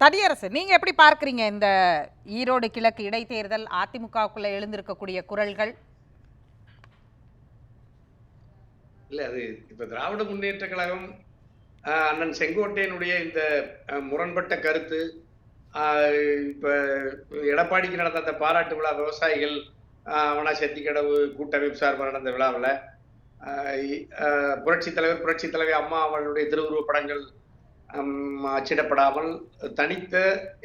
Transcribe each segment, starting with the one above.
தனியரசு, நீங்க எப்படி பார்க்கறீங்க இந்த ஈரோடு கிழக்கு இடைத்தேர்தல், அதிமுகவுக்குள்ள எழுந்திருக்கக்கூடிய குரல்கள்? இல்ல அது இப்ப திராவிட முன்னேற்ற கழகம் அண்ணன் செங்கோட்டையனுடைய இந்த முரண்பட்ட கருத்து, இப்ப எடப்பாடிக்கு நடந்த அந்த பாராட்டு விழா, விவசாயிகள் அவனா செத்திக்கடவு கூட்டமைப்பு சார்பாக நடந்த விழாவில் புரட்சி தலைவி அம்மா அவர்களுடைய திருவுருவ படங்கள் அச்சிடப்படாமல் தனித்த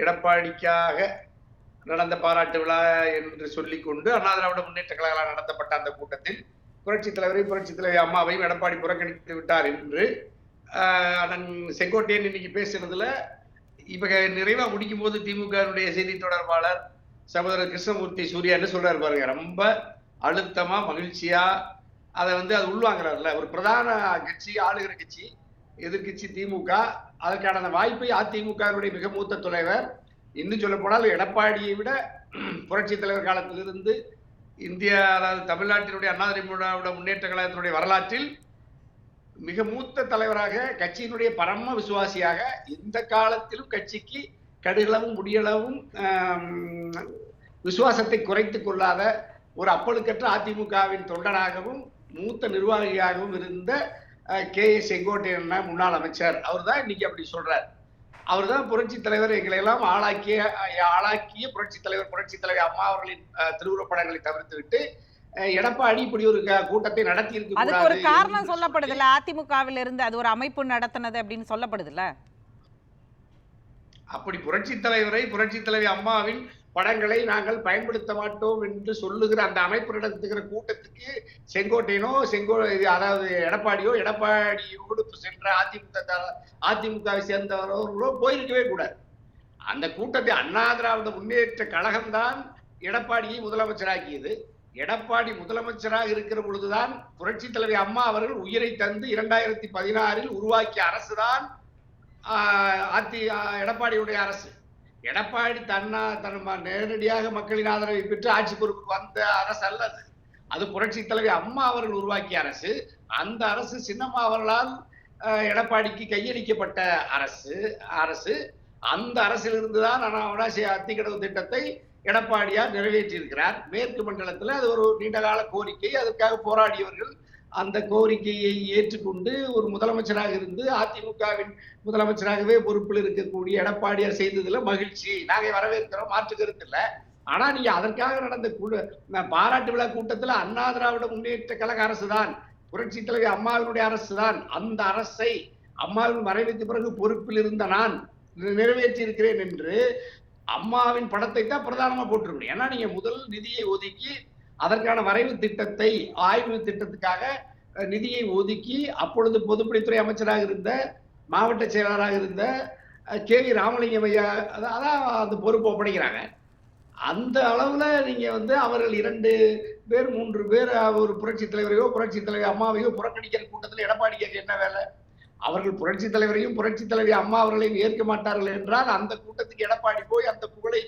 எடப்பாடிக்காக நடந்த பாராட்டு விழா என்று சொல்லிக்கொண்டு அண்ணா திராவிட முன்னேற்ற கழகங்களால் நடத்தப்பட்ட அந்த கூட்டத்தில் புரட்சி தலைவி அம்மாவையும் எடப்பாடி புறக்கணித்து விட்டார் என்று அண்ணன் செங்கோட்டையன் இன்னைக்கு பேசுறதுல இப்ப நிறைவா முடிக்கும் போது திமுகவுடைய செய்தி தொடர்பாளர் சகோதரர் கிருஷ்ணமூர்த்தி சூர்யா என்ன சொல்றாரு பாருங்க, ரொம்ப அழுத்தமா மகிழ்ச்சியா அதை அது உள்வாங்கிறாருல. ஒரு பிரதான கட்சி, ஆளுகிற கட்சி, எதிர்கட்சி திமுக, அதற்கான அந்த வாய்ப்பை அதிமுகவுடைய மிக மூத்த தலைவர், இன்னும் சொல்ல போனால் எடப்பாடியை விட புரட்சி தலைவர் காலத்திலிருந்து இந்தியா, அதாவது தமிழ்நாட்டினுடைய அண்ணா திராவிட முன்னேற்ற கழகத்தினுடைய வரலாற்றில் மிக மூத்த தலைவராக, கட்சியினுடைய பரம விசுவாசியாக, எந்த காலத்திலும் கட்சிக்கு கடுகளவும் முடியளவும் விசுவாசத்தை குறைத்துக் கொள்ளாத ஒரு அப்பழுக்கற்ற அதிமுகவின் தொண்டனாகவும் மூத்த நிர்வாகியாகவும் இருந்த KS செங்கோட்டையன் முன்னாள் அமைச்சர், அவர் தான் இன்னைக்கு அப்படி சொல்றார். அவர் தான் புரட்சி தலைவர், எங்களை எல்லாம் ஆளாக்கிய புரட்சி தலைவி அம்மா அவர்களின் திருவுருவப்படங்களை தவிர்த்து விட்டு எடப்பாடி இப்படி ஒரு கூட்டத்தை நடத்தி இருக்கு. அதுக்கு ஒரு காரணம் சொல்லப்படுதுல்ல, அதிமுகவில் இருந்து அது ஒரு அமைப்பு நடத்தினது அப்படின்னு சொல்லப்படுதுல்ல. அப்படி புரட்சி தலைவி அம்மாவின் படங்களை நாங்கள் பயன்படுத்த மாட்டோம் என்று சொல்லுகிற அந்த அமைப்பு நடத்துகிற கூட்டத்துக்கு செங்கோட்டையனோ அதாவது எடப்பாடியோடு சென்ற அதிமுகவை சேர்ந்தவர்களோ போயிருக்கவே கூடாது. அந்த கூட்டத்தை அண்ணா திராவிட முன்னேற்ற கழகம்தான் எடப்பாடியை முதலமைச்சராக்கியது. எடப்பாடி முதலமைச்சராக இருக்கிற பொழுதுதான் புரட்சி தலைவி அம்மா அவர்கள் உயிரை தந்து 2016 உருவாக்கிய அரசுதான் எடப்பாடியுடைய அரசு. எடப்பாடி நேரடியாக மக்களின் ஆதரவை பெற்று ஆட்சி பொறுப்புக்கு வந்த அரசு அல்லது, அது புரட்சி தலைவி அம்மா அவர்கள் உருவாக்கிய அரசு. அந்த அரசு சின்னம்மா அவர்களால் எடப்பாடிக்கு கையளிக்கப்பட்ட அரசு. அந்த அரசிலிருந்துதான் அத்திக்கடவு திட்டத்தை எடப்பாடியார் நிறைவேற்றி இருக்கிறார். மேற்கு மண்டலத்தில் அது ஒரு நீண்டகால கோரிக்கை, அதற்காக போராடியவர்கள் அந்த கோரிக்கையை ஏற்றுக்கொண்டு ஒரு முதலமைச்சராக இருந்து அதிமுகவின் முதலமைச்சராகவே பொறுப்பில் இருக்கக்கூடிய எடப்பாடியார் செய்ததுல மகிழ்ச்சி, நாங்க வரவேற்கிறோம், மாற்று கருத்து இல்லை. ஆனா நீங்க அதற்காக நடந்த பாராட்டு விழா கூட்டத்தில் அண்ணா திராவிட முன்னேற்ற கழக அரசு தான், புரட்சி தலைவி அம்மாவினுடைய அரசு தான், அந்த அரசை அம்மாவின் மறைவுக்கு பிறகு பொறுப்பில் இருந்த நான் நிறைவேற்றி இருக்கிறேன் என்று அம்மாவின் படத்தை தான் பிரதானமா போட்டிருக்கணும். ஏன்னா நீங்க முதல் நிதியை ஒதுக்கி அதற்கான வரைவு திட்டத்தை, ஆய்வு திட்டத்துக்காக நிதியை ஒதுக்கி அப்பொழுது பொதுப்பணித்துறை அமைச்சராக இருந்த, மாவட்ட செயலாளராக இருந்த KV ராமலிங்கம் ஐயா அதான் அந்த பொறுப்பு ஒப்படைக்கிறாங்க. அந்த அளவுல நீங்க அவர்கள் 2 பேர் 3 பேர் ஒரு புரட்சி தலைவரையோ புரட்சி தலைவி அம்மாவையோ புறக்கணிக்கிற கூட்டத்தில் எடப்பாடிக்கு என்ன வேலை? அவர்கள் புரட்சி தலைவரையும் புரட்சி தலைவி அம்மா அவர்களையும் ஏற்க மாட்டார்கள் என்றால் அந்த கூட்டத்துக்கு எடப்பாடி போய் அந்த புகழை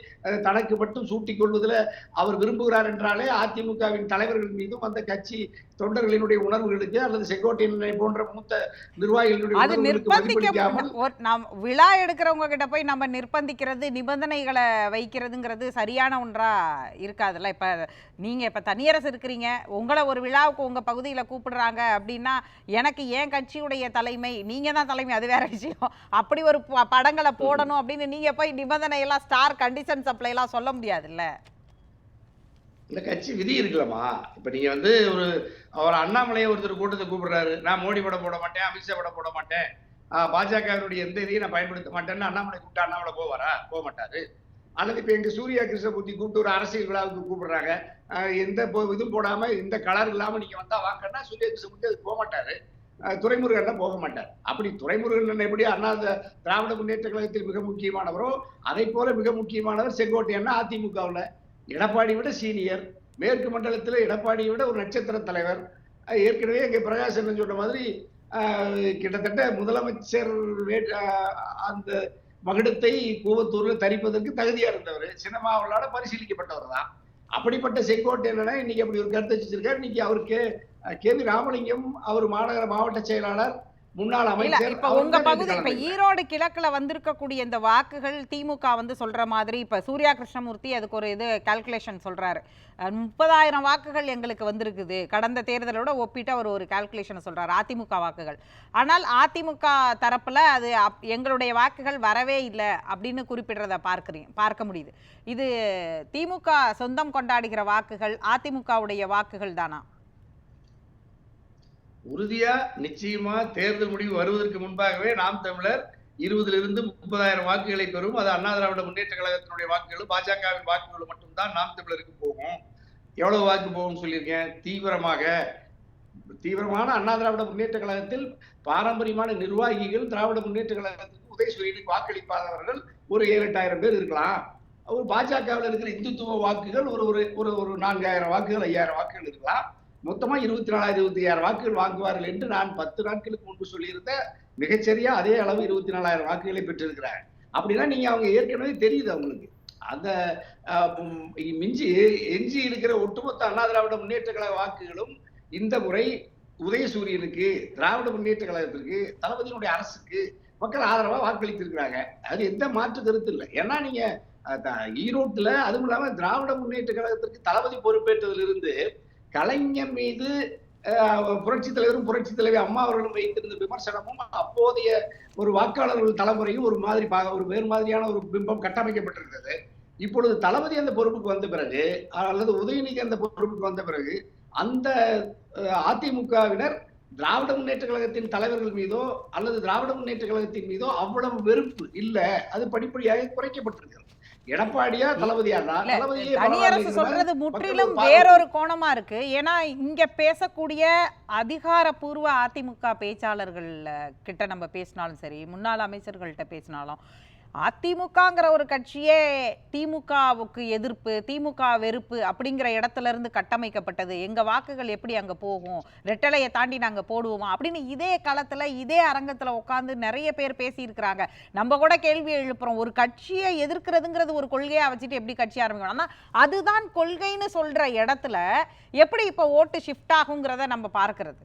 தனக்கு மட்டும் சூட்டிக் கொள்வதில் அவர் விரும்புகிறார் என்றாலே அதிமுகவின் தலைவர்கள் மீதும் அந்த கட்சி தொண்டர்களினுடைய உணர்வுகளுக்கு அல்லது செங்கோட்டையனை போன்ற மூத்த நிர்வாகிகளுடைய நாம் விழா எடுக்கிறவங்க கிட்ட போய் நம்ம நிர்பந்திக்கிறது, நிபந்தனைகளை வைக்கிறதுங்கிறது சரியான ஒன்றா இருக்காதுல்ல. இப்ப தனியரசு இருக்கிறீங்க, உங்களை ஒரு விழாவுக்கு உங்க பகுதியில கூப்பிடுறாங்க அப்படின்னா எனக்கு ஏன் கட்சியுடைய தலைமை, நீங்க தான் தலைமை, அது வேற விஷயம். அப்படி ஒரு படங்களை போடணும் அப்படின்னு நீங்க போய் நிபந்தனை எல்லாம் ஸ்டார் கண்டிஷன் சப்ளை எல்லாம் சொல்ல முடியாதுல்ல. இந்த கட்சி விதி இருக்கலாமா? இப்ப நீங்க அவர் அண்ணாமலையை ஒருத்தர் கூட்டத்தை கூப்பிடுறாரு, நான் மோடி படம் போட மாட்டேன், அமித்ஷா படம் போட மாட்டேன், பாஜகவினுடைய எந்த இதையும் நான் பயன்படுத்த மாட்டேன்னு அண்ணாமலை கூப்பிட்டா அண்ணாமலை போக மாட்டாரு. அல்லது இப்ப எங்க சூர்யா கிருஷ்ணமூர்த்தி கூப்பிட்டு ஒரு அரசியல் விழாவுக்கு கூப்பிடுறாங்க, எந்த இதுவும் போடாம இந்த கலர் இல்லாம நீங்க வந்தா வாங்கன்னா சூர்யா கிருஷ்ணமூர்த்தி அதுக்கு போக மாட்டாரு. துரைமுருகன் போக மாட்டார். அப்படி துரைமுருகன் எப்படி அண்ணா திராவிட முன்னேற்ற கழகத்தில் மிக முக்கியமானவரோ அதை போல மிக முக்கியமானவர் செங்கோட்டையன் அதிமுகவில். எடப்பாடி விட சீனியர், மேற்கு மண்டலத்தில் எடப்பாடியை விட ஒரு நட்சத்திர தலைவர். ஏற்கனவே எங்க பிரகாசன் சொன்ன மாதிரி கிட்டத்தட்ட முதலமைச்சர் அந்த மகுடத்தை கூவத்தூர்ல தரிப்பதற்கு தகுதியா இருந்தவர், சின்னமாவளால பரிசீலிக்கப்பட்டவர் தான். அப்படிப்பட்ட செங்கோட்டையனை இன்னைக்கு அப்படி ஒரு கருத்து வச்சிருக்காரு. இன்னைக்கு அவருக்கு KV ராமலிங்கம், அவர் மாநகர மாவட்ட செயலாளர், முன்னாள் இல்ல அமைச்சர் இப்ப அவர் உங்க தான் நேற்று பகுதி இப்ப கலந்துக்கிறார். ஈரோடு கிழக்குல வந்திருக்கக்கூடிய இந்த வாக்குகள் திமுக வந்து சொல்ற மாதிரி இப்ப சூர்யா கிருஷ்ணமூர்த்தி அதுக்கு ஒரு இது கால்குலேஷன் சொல்றாரு. 30,000 வாக்குகள் எங்களுக்கு வந்திருக்குது கடந்த தேர்தலோட ஒப்பிட்டு அவர் ஒரு கால்குலேஷன் சொல்றாரு அதிமுக வாக்குகள். ஆனால் அதிமுக தரப்புல அது எங்களுடைய வாக்குகள் வரவே இல்லை அப்படின்னு குறிப்பிடுறத பார்க்க முடியுது. இது திமுக சொந்தம் கொண்டாடுகிற வாக்குகள் அதிமுகவுடைய வாக்குகள் தானா? உறுதியா நிச்சயமா தேர்தல் முடிவு வருவதற்கு முன்பாகவே நாம் தமிழர் 20,000 30,000 வாக்குகளை பெறும். அது அண்ணா திராவிட முன்னேற்ற கழகத்தினுடைய வாக்குகளும் பாஜகவின் வாக்குகளும் மட்டும்தான் நாம் தமிழருக்கு போகும். எவ்வளவு வாக்கு போகும்னு சொல்லியிருக்கேன். தீவிரமான அண்ணா திராவிட முன்னேற்ற கழகத்தில் பாரம்பரியமான நிர்வாகிகள் திராவிட முன்னேற்ற கழகத்துக்கு உதயசூரியனுக்கு வாக்களிப்பாதவர்கள் ஒரு 7,000-8,000 பேர் இருக்கலாம். ஒரு பாஜகவில் இருக்கிற இந்துத்துவ வாக்குகள் ஒரு ஒரு ஒரு 4,000 வாக்குகள் 5,000 வாக்குகள் இருக்கலாம். மொத்தமா 24,000 25,000 வாக்குகள் வாங்குவார்கள் என்று நான் 10 நாட்களுக்கு முன்பு சொல்லியிருந்த மிகச்சரியா அதே அளவு 24,000 வாக்குகளை பெற்றிருக்கிறார். அப்படின்னா நீங்க அவங்க ஏற்கனவே தெரியுது அவங்களுக்கு அந்த எஞ்சி இருக்கிற ஒட்டுமொத்த அண்ணா திராவிட முன்னேற்ற கழக வாக்குகளும் இந்த முறை உதயசூரியனுக்கு திராவிட முன்னேற்ற கழகத்திற்கு தளபதியினுடைய அரசுக்கு மக்கள் ஆதரவா வாக்களித்திருக்கிறாங்க. அது எந்த மாற்று கருத்து இல்லை. ஏன்னா நீங்க ஈரோட்டுல அதுவும் இல்லாம திராவிட முன்னேற்ற கழகத்திற்கு தளபதி பொறுப்பேற்றதிலிருந்து கலைஞர் மீது புரட்சி தலைவரும் புரட்சி தலைவி அம்மா அவர்களும் வைத்திருந்த விமர்சனமும் அப்போதைய ஒரு வாக்காளர்கள் தலைமுறையும் ஒரு வேறு மாதிரியான ஒரு பிம்பம் கட்டமைக்கப்பட்டிருந்தது. இப்பொழுது தளபதி அந்த பொறுப்புக்கு வந்த பிறகு அல்லது உதயநிதி அந்த பொறுப்புக்கு வந்த பிறகு அந்த அதிமுகவினர் திராவிட முன்னேற்ற கழகத்தின் தலைவர்கள் மீதோ அல்லது திராவிட முன்னேற்ற கழகத்தின் மீதோ அவ்வளவு வெறுப்பு இல்ல, அது படிப்படியாக குறைக்கப்பட்டிருக்கிறது. எடப்பாடியா தளபதியா தான் தனியரசு சொல்றது முற்றிலும் வேறொரு கோணமா இருக்கு. ஏன்னா இங்க பேசக்கூடிய அதிகாரப்பூர்வ அதிமுக பேச்சாளர்கள் கிட்ட நம்ம பேசினாலும் சரி, முன்னாள் அமைச்சர்கள்ட்ட பேசினாலும் அதிமுகங்கிற ஒரு கட்சியே திமுகவுக்கு எதிர்ப்பு, திமுக வெறுப்பு அப்படிங்கிற இடத்துல இருந்து கட்டமைக்கப்பட்டது. எங்க வாக்குகள் எப்படி அங்க போகும், ரெட்டலையை தாண்டி நாங்க போடுவோமா அப்படின்னு இதே களத்துல இதே அரங்கத்துல உட்கார்ந்து நிறைய பேர் பேசி இருக்கிறாங்க. நம்ம கூட கேள்வி எழுப்புறோம், ஒரு கட்சியை எதிர்க்கிறதுங்கிறது ஒரு கொள்கையா வச்சுட்டு எப்படி கட்சி ஆரம்பிக்கணும்? ஆனா அதுதான் கொள்கைன்னு சொல்ற இடத்துல எப்படி இப்ப ஓட்டு ஷிஃப்ட் ஆகுங்கிறத நம்ம பார்க்கிறது.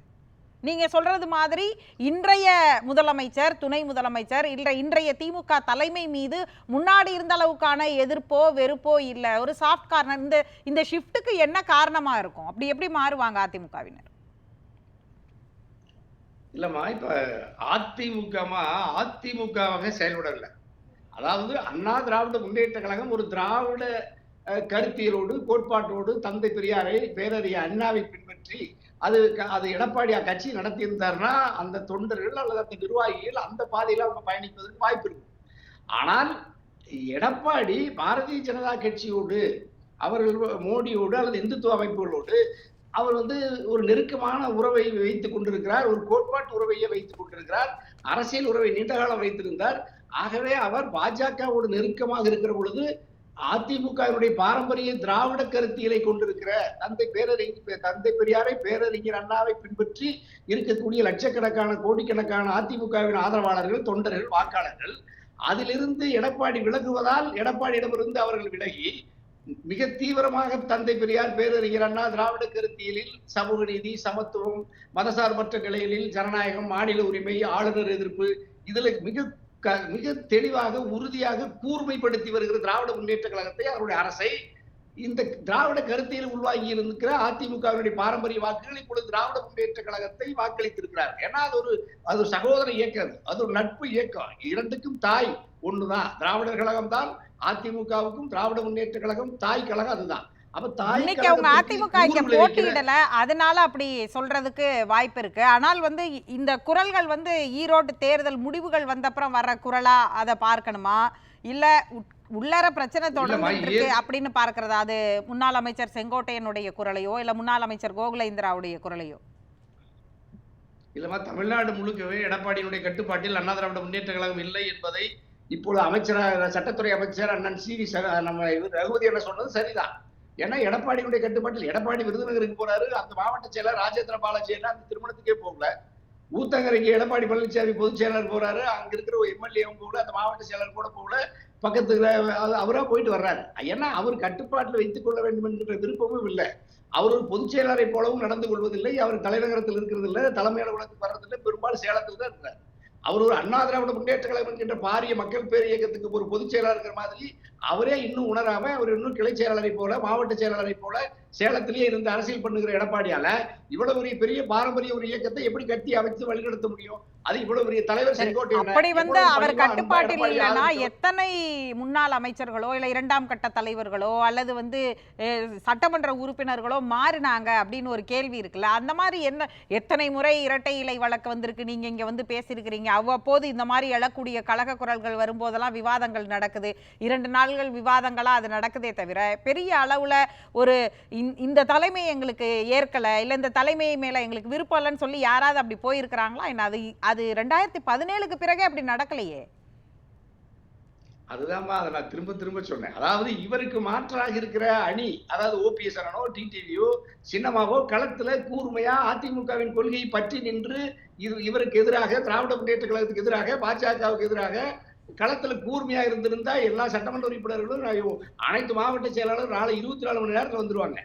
நீங்க சொல்றது மாதிரி இன்றைய முதலமைச்சர், துணை முதலமைச்சர், இன்றைய திமுக தலைமை மீது முன்னாடி இருந்த அளவுக்கான எதிர்ப்போ வெறுப்போ இல்ல, ஒரு சாஃப்ட் கார்னர். இந்த ஷிஃப்ட்டுக்கு என்ன காரணமா இருக்கும்? அப்படி எப்படி மாறுவாங்க அதிமுகவினர்? இல்லம்மா, இப்ப அதிமுகவாக செயல்படல. அதாவது அண்ணா திராவிட முன்னேற்ற கழகம் ஒரு திராவிட கருத்தியலோடு கோட்பாட்டோடு தந்தை பெரியாரை பேரறிஞர் அண்ணாவை பின்பற்றி அது எடப்பாடி கட்சி நடத்தியிருந்தாருன்னா அந்த தொண்டர்கள் அல்லது அந்த நிர்வாகிகள் அந்த பாதையில அவங்க பயணிப்பதற்கு வாய்ப்பு இருக்கும். ஆனால் எடப்பாடி பாரதிய ஜனதா கட்சியோடு அவர்கள் மோடியோடு அல்லது இந்துத்துவ அமைப்புகளோடு அவர் ஒரு நெருக்கமான உறவை வைத்துக் கொண்டிருக்கிறார், ஒரு கோட்பாட்டு உறவையே வைத்துக் கொண்டிருக்கிறார், அரசியல் உறவை நீண்ட காலம் வைத்திருந்தார். ஆகவே அவர் பாஜகவோடு நெருக்கமாக இருக்கிற பொழுது அதிமுகவினுடைய பாரம்பரிய திராவிட கருத்தியலை கொண்டிருக்கிற தந்தை பெரியாரை பேரறிஞர் அண்ணாவை பின்பற்றி இருக்கக்கூடிய லட்சக்கணக்கான கோடிக்கணக்கான அதிமுகவின் ஆதரவாளர்கள், தொண்டர்கள், வாக்காளர்கள் அதிலிருந்து எடப்பாடி விலகுவதால் எடப்பாடியிடமிருந்து அவர்கள் விலகி மிக தீவிரமாக தந்தை பெரியார் பேரறிஞர் அண்ணா திராவிட கருத்தியலில் சமூக நீதி, சமத்துவம், மதசார்பற்ற நிலைகளில் ஜனநாயகம், மாநில உரிமை, ஆளுநர் எதிர்ப்பு இதுல மிக தெளிவாக உறுதியாக கூர்மைப்படுத்தி வருகிற திராவிட முன்னேற்ற கழகத்தை அவருடைய அரசை இந்த திராவிட கருத்தியல் உள்வாங்கி இருக்கிற அதிமுகவினுடைய பாரம்பரிய வாக்குகள் இப்பொழுது திராவிட முன்னேற்ற கழகத்தை வாக்களித்திருக்கிறார். ஏன்னா அது ஒரு சகோதர இயக்கம், அது ஒரு நட்பு இயக்கம். இரண்டுக்கும் தாய் ஒண்ணுதான், திராவிடர் கழகம் தான். அதிமுகவுக்கும் திராவிட முன்னேற்ற கழகம் தாய் கழகம் அதுதான். இன்னைக்கு அவங்க அதிமுக இங்க போட்டியிடல, அதனால அப்படி சொல்றதுக்கு வாய்ப்பு இருக்கு. ஆனால் இந்த குரல்கள் ஈரோடு தேர்தல் முடிவுகள் வந்தப்புறம் வர்ற குரலா அதை பார்க்கணுமா, இல்ல உள்ளர பிரச்சனை தொடர்ந்து இருக்கு அப்படின்னு பார்க்கறதா? அது முன்னாள் அமைச்சர் செங்கோட்டையனுடைய குரலையோ இல்ல முன்னாள் அமைச்சர் கோகுலேந்திராவுடைய குரலையோ? இல்லமா, தமிழ்நாடு முழுக்கவே எடப்பாடியினுடைய கட்டுப்பாட்டில் அண்ணா திராவிட முன்னேற்ற கழகம் இல்லை என்பதை இப்பொழுது சட்டத்துறை அமைச்சர் அண்ணன் சிவி நம்ம ரகுபதி என்ன சொன்னது சரிதான். ஏன்னா எடப்பாடியுடைய கட்டுப்பாட்டில் எடப்பாடி விருதுநகருக்கு போறாரு, அந்த மாவட்ட செயலர் ராஜேந்திர பாலாஜி அந்த திருமணத்துக்கே போகல. ஊத்தங்கரைக்கு எடப்பாடி பழனிசாமி பொதுச் செயலர் போறாரு, அங்க இருக்கிற ஒரு எம்எல்ஏவும் போகல, அந்த மாவட்ட செயலர் கூட போகல. பக்கத்துல அவரா போயிட்டு வர்றாரு. ஏன்னா அவர் கட்டுப்பாட்டுல வைத்துக் கொள்ள வேண்டும் என்கிற விருப்பமும் இல்லை. அவர் ஒரு பொதுச் செயலாளரை போலவும் நடந்து கொள்வதில்லை. அவர் தலைநகரத்தில் இருக்கிறது இல்லை, தலைமை அலுவலகத்துக்கு வர்றதில்லை, பெரும்பாலும் சேலத்தில் தான் இருக்கிறார். அவர் ஒரு அண்ணா திராவிட முன்னேற்ற கழகம் என்கின்ற பாரிய மக்கள் பேர் இயக்கத்துக்கு ஒரு பொதுச் செயலாளர் இருக்கிற மாதிரி அவரே இன்னும் உணராம அவர் இன்னும் கிளை செயலாளரை போல, மாவட்ட செயலாளரை போல சேலத்திலேயே இருந்து அரசியல் பண்ணுகிற எடப்பாடியால இவ்வளவு பெரிய பாரம்பரிய ஒரு இயக்கத்தை எப்படி கட்டி அமைத்து வழிநடத்த முடியும்? அது இவ்வளவு பெரிய தலைவர் செங்கோட்டையன் அப்படி அவர் கட்டுப்பாட்டில் இல்லைன்னா எத்தனை முன்னாள் அமைச்சர்களோ இல்ல இரண்டாம் கட்ட தலைவர்களோ அல்லது சட்டமன்ற உறுப்பினர்களோ மாறினாங்க அப்படின்னு ஒரு கேள்வி இருக்குல்ல. அந்த மாதிரி எத்தனை முறை இரட்டை இலை வழக்கு வந்திருக்கு, நீங்க இங்க பேசியிருக்கிறீங்க. அவ்வப்போது இந்த மாதிரி எழக்கூடிய கழக குரல்கள் வரும்போதெல்லாம் விவாதங்கள் நடக்குது. 2 நாள்கள் விவாதங்களா அது நடக்குதே தவிர பெரிய அளவுல ஒரு இந்த தலைமை எங்களுக்கு ஏற்கல, இல்ல இந்த தலைமை மேல எங்களுக்கு விருப்பம் இல்லைன்னு சொல்லி யாராவது அப்படி போயிருக்கிறாங்களா என்ன? அது 2017க்கு பிறகே அப்படி நடக்கலையே. அதுதான்மா அதை நான் திரும்ப திரும்ப சொன்னேன். அதாவது இவருக்கு மாற்றாக இருக்கிற அணி, அதாவது ஓபிஎஸ் அண்ணனோ டிடிவியோ சின்னமாவோ களத்துல கூர்மையா அதிமுகவின் கொள்கையை பற்றி நின்று இவருக்கு எதிராக, திராவிட முன்னேற்ற கழகத்துக்கு எதிராக, பாஜகவுக்கு எதிராக களத்துல கூர்மையா இருந்திருந்தா எல்லா சட்டமன்ற உறுப்பினர்களும் அனைத்து மாவட்ட செயலாளரும் நாளை 24 மணி நேரத்துல வந்துருவாங்க.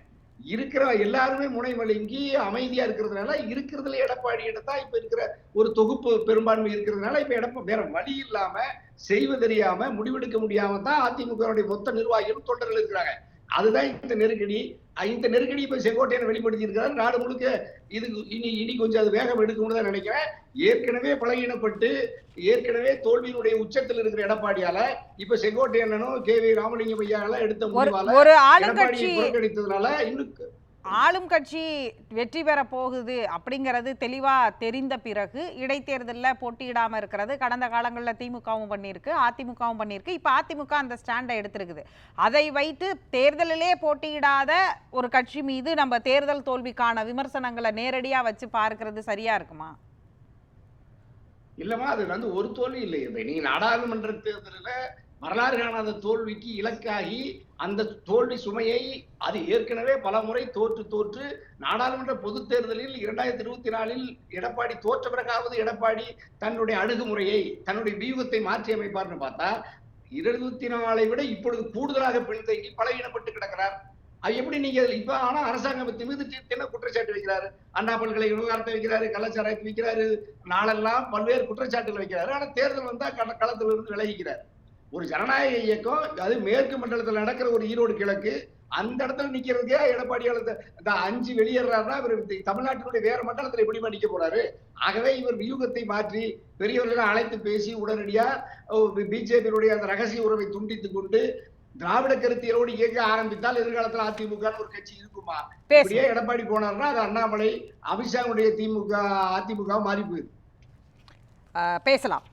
இருக்கிற எல்லாருமே முனை மழுங்கி அமைதியா இருக்கிறதுனால இருக்கிறதுல எடப்பாடி தான் இப்ப இருக்கிற ஒரு தொகுப்பு பெரும்பான்மை இருக்கிறதுனால இப்ப வேற வழி இல்லாம செய்வது தெரியாம முடிவெடுக்க முடியாம தான் அதிமுக மொத்த நிர்வாகிகளும் தொண்டர்கள் இருக்கிறாங்க. அதுதான் இந்த நெருக்கடி. இந்த நெருக்கடி இப்ப செங்கோட்டையன் வெளிப்படுத்தி இருக்கிறார். நாடு முழுக்க இது இனி கொஞ்சம் அது வேகம் எடுக்கணும்னு தான் நினைக்கிறேன். ஏற்கனவே பலகீனப்பட்டு ஏற்கனவே தோல்வியினுடைய உச்சத்தில் இருக்கிற எடப்பாடியால இப்ப செங்கோட்டையனும் கே.வி. ராமலிங்கம் ஐயால எடுத்த முடிவால எடப்பாடியை புறக்கணித்ததுனால இன்னும் ஆளும் கட்சி வெற்றி பெற போகுது அப்படிங்கிறது தெளிவா தெரிந்த பிறகு இடைத்தேர்தலில் போட்டியிடாம இருக்கிறது கடந்த காலங்களில் திமுகவும் பண்ணியிருக்கு, அதிமுகவும் பண்ணியிருக்கு. இப்ப அதிமுக அந்த ஸ்டாண்டை எடுத்திருக்குது. அதை வைத்து தேர்தலிலே போட்டியிடாத ஒரு கட்சி மீது நம்ம தேர்தல் தோல்விக்கான விமர்சனங்களை நேரடியா வச்சு பார்க்கிறது சரியா இருக்குமா? இல்லமா, அது ஒரு தோல்வி இல்லை. நீங்க நாடாளுமன்ற தேர்தலில் வரலாறு காணாத தோல்விக்கு இலக்காகி அந்த தோல்வி சுமையை அது ஏற்கனவே பல முறை தோற்று நாடாளுமன்ற பொது தேர்தலில் 2024 எடப்பாடி தோற்ற பிறகாவது எடப்பாடி தன்னுடைய அணுகுமுறையை, தன்னுடைய வியூகத்தை மாற்றி அமைப்பார்னு பார்த்தா 24 விட இப்பொழுது கூடுதலாக பின்தங்கி பலகீனப்பட்டு கிடக்கிறார். அது எப்படி நீங்க இப்ப ஆனா அரசாங்கத்தின் மீது என்ன குற்றச்சாட்டு வைக்கிறாரு? அண்ணா பல்கலை விவகாரத்தை வைக்கிறாரு, கலாச்சாரத்தை வைக்கிறாரு, நாளெல்லாம் பல்வேறு குற்றச்சாட்டுகள் வைக்கிறாரு. ஆனா தேர்தல் வந்தா களத்துல இருந்து விலகிக்கிறார். ஒரு ஜனநாயக இயக்கம், அது மேற்கு மண்டலத்தில் நடக்கிற ஒரு ஈரோடு கிழக்கு, அந்த இடத்துல நிக்கிறதுக்கே எடப்பாடியால் இந்த 5 வெளியேறாருன்னா இவர் தமிழ்நாட்டினுடைய வேற மண்டலத்தில் எப்படி நிக்க போறாரு? ஆகவே இவர் வியூகத்தை மாற்றி பெரியவர்களை அழைத்து பேசி உடனடியா பிஜேபியினுடைய அந்த ரகசிய உறவை துண்டித்துக் கொண்டு திராவிட கருத்தியலோடு இயக்க ஆரம்பித்தால் எதிர்காலத்தில் அதிமுக ஒரு கட்சி இருக்குமா? இப்படியே எடப்பாடி போனார்னா அது அண்ணாமலை, அமித்ஷாவுடைய திமுக அதிமுக மாறி போயிருக்கு. பேசலாம்.